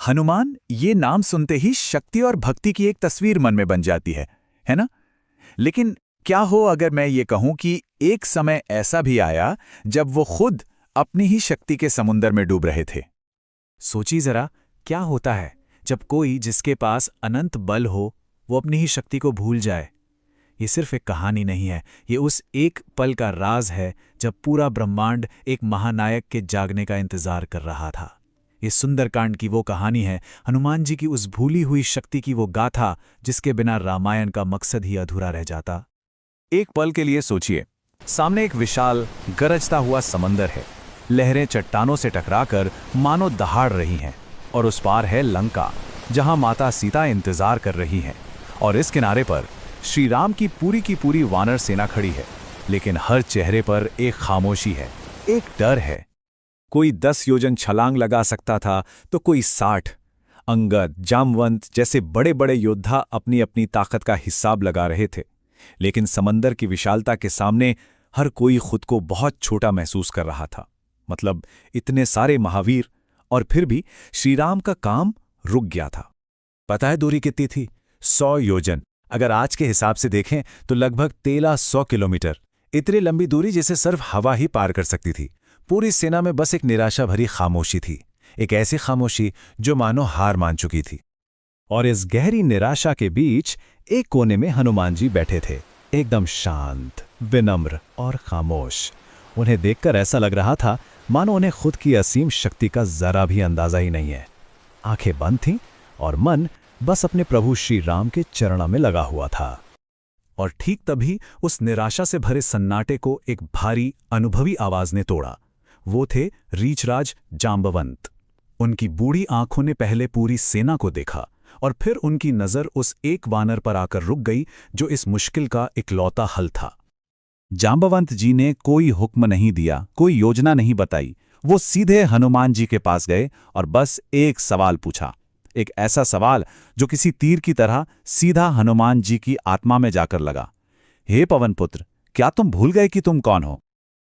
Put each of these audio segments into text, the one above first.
हनुमान ये नाम सुनते ही शक्ति और भक्ति की एक तस्वीर मन में बन जाती है ना? लेकिन क्या हो अगर मैं ये कहूं कि एक समय ऐसा भी आया जब वो खुद अपनी ही शक्ति के समुंदर में डूब रहे थे। सोचिए जरा, क्या होता है जब कोई जिसके पास अनंत बल हो वो अपनी ही शक्ति को भूल जाए। ये सिर्फ एक कहानी नहीं है, ये उस एक पल का राज है जब पूरा ब्रह्मांड एक महानायक के जागने का इंतजार कर रहा था। ये सुंदरकांड की वो कहानी है, हनुमान जी की उस भूली हुई शक्ति की वो गाथा जिसके बिना रामायण का मकसद ही अधूरा रह जाता। एक पल के लिए सोचिए, सामने एक विशाल गरजता हुआ समंदर है। लहरें चट्टानों से टकराकर मानो दहाड़ रही हैं, और उस पार है लंका, जहां माता सीता इंतजार कर रही हैं। और इस किनारे पर श्री राम की पूरी वानर सेना खड़ी है, लेकिन हर चेहरे पर एक खामोशी है, एक डर है। कोई 10 योजन छलांग लगा सकता था तो कोई 60। अंगद, जामवंत जैसे बड़े बड़े योद्धा अपनी अपनी ताकत का हिसाब लगा रहे थे, लेकिन समंदर की विशालता के सामने हर कोई खुद को बहुत छोटा महसूस कर रहा था। मतलब इतने सारे महावीर, और फिर भी श्रीराम का काम रुक गया था। पता है दूरी कितनी थी? 100 योजन। अगर आज के हिसाब से देखें तो लगभग 1300 किलोमीटर। इतनी लंबी दूरी जिसे सिर्फ हवा ही पार कर सकती थी। पूरी सेना में बस एक निराशा भरी खामोशी थी, एक ऐसी खामोशी जो मानो हार मान चुकी थी। और इस गहरी निराशा के बीच एक कोने में हनुमान जी बैठे थे, एकदम शांत, विनम्र और खामोश। उन्हें देखकर ऐसा लग रहा था मानो उन्हें खुद की असीम शक्ति का जरा भी अंदाजा ही नहीं है। आंखें बंद थीं और मन बस अपने प्रभु श्री राम के चरणों में लगा हुआ था। और ठीक तभी उस निराशा से भरे सन्नाटे को एक भारी अनुभवी आवाज ने तोड़ा। वो थे रीछराज जांबवंत। उनकी बूढ़ी आंखों ने पहले पूरी सेना को देखा, और फिर उनकी नजर उस एक वानर पर आकर रुक गई जो इस मुश्किल का इकलौता हल था। जांबवंत जी ने कोई हुक्म नहीं दिया, कोई योजना नहीं बताई। वो सीधे हनुमान जी के पास गए और बस एक सवाल पूछा, एक ऐसा सवाल जो किसी तीर की तरह सीधा हनुमान जी की आत्मा में जाकर लगा। हे पवन पुत्र, क्या तुम भूल गए कि तुम कौन हो?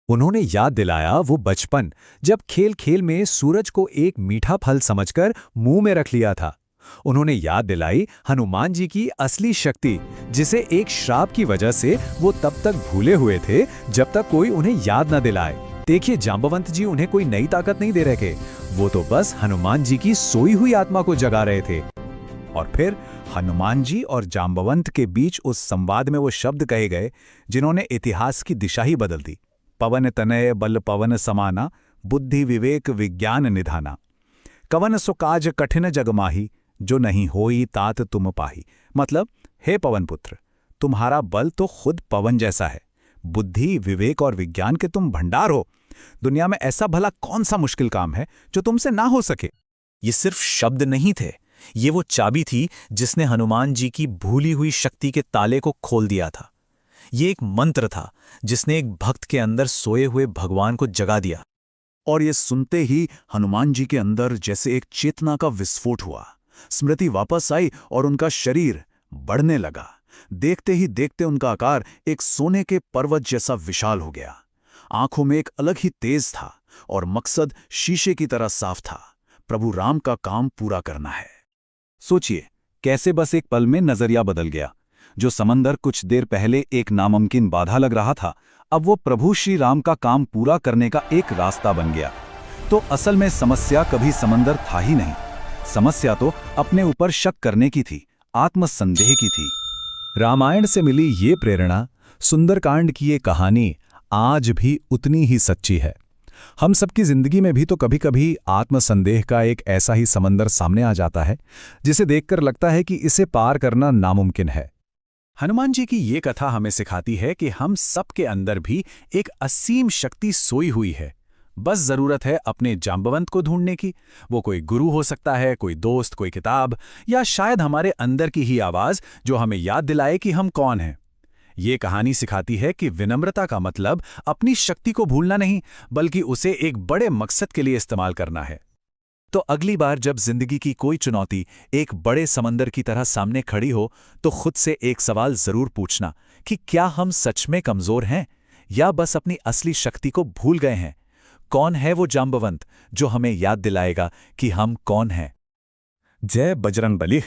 उन्होंने याद दिलाया वो बचपन, जब खेल खेल में सूरज को एक मीठा फल समझकर मुंह में रख लिया था। उन्होंने याद दिलाई हनुमान जी की असली शक्ति, जिसे एक श्राप की वजह से वो तब तक भूले हुए थे जब तक कोई उन्हें याद न दिलाए। देखिए, जांबवंत जी उन्हें कोई नई ताकत नहीं दे रहे थे, वो तो बस हनुमान जी की सोई हुई आत्मा को जगा रहे थे। और फिर हनुमान जी और जांबवंत के बीच उस संवाद में वो शब्द कहे गए जिन्होंने इतिहास की दिशा ही बदल दी। पवन तनय बल पवन समाना, बुद्धि विवेक विज्ञान निधाना। कवन सो काज कठिन जग माही, जो नहीं होई तात तुम पाही। मतलब, हे पवन पुत्र, तुम्हारा बल तो खुद पवन जैसा है, बुद्धि विवेक और विज्ञान के तुम भंडार हो। दुनिया में ऐसा भला कौन सा मुश्किल काम है जो तुमसे ना हो सके? ये सिर्फ शब्द नहीं थे, ये वो चाबी थी जिसने हनुमान जी की भूली हुई शक्ति के ताले को खोल दिया था। ये एक मंत्र था जिसने एक भक्त के अंदर सोए हुए भगवान को जगा दिया। और ये सुनते ही हनुमान जी के अंदर जैसे एक चेतना का विस्फोट हुआ। स्मृति वापस आई और उनका शरीर बढ़ने लगा। देखते ही देखते उनका आकार एक सोने के पर्वत जैसा विशाल हो गया। आंखों में एक अलग ही तेज था और मकसद शीशे की तरह साफ था, प्रभु राम का काम पूरा करना है। सोचिए, कैसे बस एक पल में नजरिया बदल गया। जो समंदर कुछ देर पहले एक नामुमकिन बाधा लग रहा था, अब वो प्रभु श्री राम का काम पूरा करने का एक रास्ता बन गया। तो असल में समस्या कभी समंदर था ही नहीं। समस्या तो अपने ऊपर शक करने की थी, आत्मसंदेह की थी। रामायण से मिली ये प्रेरणा, सुंदरकांड की ये कहानी आज भी उतनी ही सच्ची है। हम सबकी जिंदगी में भी तो कभी कभी आत्मसंदेह का एक ऐसा ही समंदर सामने आ जाता है जिसे देखकर लगता है कि इसे पार करना नामुमकिन है। हनुमान जी की ये कथा हमें सिखाती है कि हम सबके अंदर भी एक असीम शक्ति सोई हुई है। बस जरूरत है अपने जांबवंत को ढूंढने की। वो कोई गुरु हो सकता है, कोई दोस्त, कोई किताब, या शायद हमारे अंदर की ही आवाज जो हमें याद दिलाए कि हम कौन हैं। ये कहानी सिखाती है कि विनम्रता का मतलब अपनी शक्ति को भूलना नहीं, बल्कि उसे एक बड़े मकसद के लिए इस्तेमाल करना है। तो अगली बार जब जिंदगी की कोई चुनौती एक बड़े समंदर की तरह सामने खड़ी हो, तो खुद से एक सवाल जरूर पूछना कि क्या हम सच में कमजोर हैं या बस अपनी असली शक्ति को भूल गए हैं? कौन है वो जांबवंत जो हमें याद दिलाएगा कि हम कौन हैं? जय बजरंग बली।